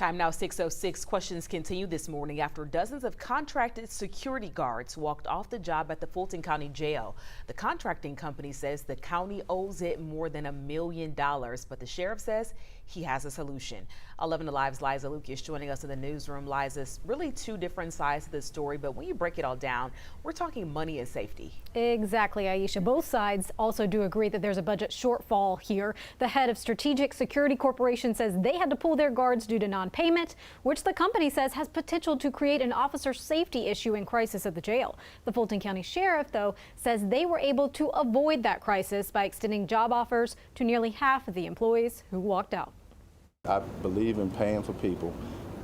Time now 6:06. Questions continue this morning after dozens of contracted security guards walked off the job at the Fulton County Jail. The contracting company says the county owes it more than $1 million, but the sheriff says he has a solution. 11 Alive's Liza Lucas joining us in the newsroom. Liza's really two different sides to the story, but when you break it all down, we're talking money and safety. Exactly, Aisha. Both sides also do agree that there's a budget shortfall here. The head of Strategic Security Corporation says they had to pull their guards due to non-payment, which the company says has potential to create an officer safety issue in crisis at the jail. The Fulton County Sheriff, though, says they were able to avoid that crisis by extending job offers to nearly half of the employees who walked out. I believe in paying for people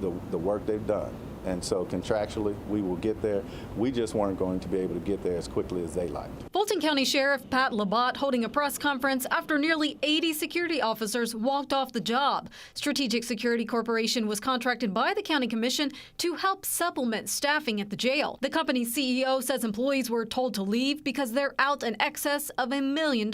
the work they've done. And so contractually, we will get there. We just weren't going to be able to get there as quickly as they liked. Fulton County Sheriff Pat Labatt holding a press conference after nearly 80 security officers walked off the job. Strategic Security Corporation was contracted by the County Commission to help supplement staffing at the jail. The company's CEO says employees were told to leave because they're out in excess of $1 million.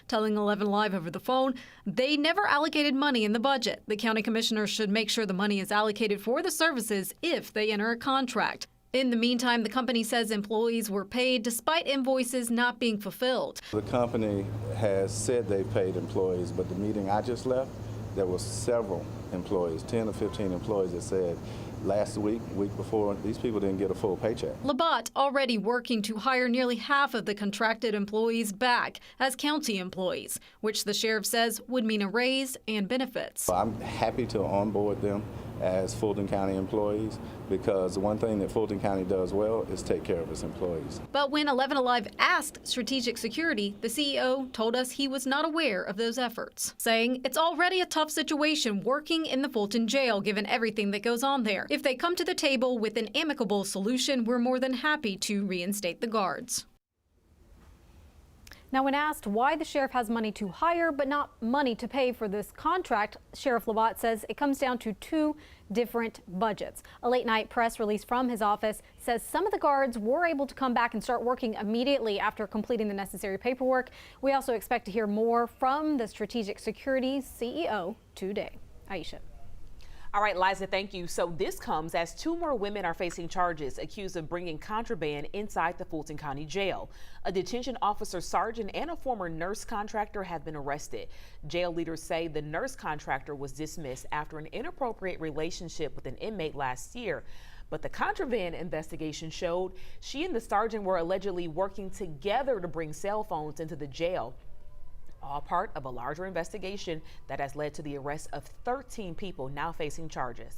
Telling 11 Live over the phone, they never allocated money in the budget. The county commissioners should make sure the money is allocated for the services if they enter a contract. In the meantime, the company says employees were paid despite invoices not being fulfilled. The company has said they paid employees, but the meeting I just left, there were several employees, 10 or 15 employees that said last week before, these people didn't get a full paycheck. Labatt already working to hire nearly half of the contracted employees back as county employees, which the sheriff says would mean a raise and benefits. I'm happy to onboard them as Fulton County employees, because one thing that Fulton County does well is take care of its employees. But when 11 Alive asked Strategic Security, the CEO told us he was not aware of those efforts, saying it's already a tough situation working in the Fulton jail given everything that goes on there. If they come to the table with an amicable solution, we're more than happy to reinstate the guards. Now, when asked why the sheriff has money to hire but not money to pay for this contract, Sheriff Labatt says it comes down to two different budgets. A late-night press release from his office says some of the guards were able to come back and start working immediately after completing the necessary paperwork. We also expect to hear more from the Strategic Security CEO today. Aisha. All right, Liza, thank you. So this comes as two more women are facing charges accused of bringing contraband inside the Fulton County Jail. A detention officer sergeant and a former nurse contractor have been arrested. Jail leaders say the nurse contractor was dismissed after an inappropriate relationship with an inmate last year. But the contraband investigation showed she and the sergeant were allegedly working together to bring cell phones into the jail. All part of a larger investigation that has led to the arrest of 13 people now facing charges.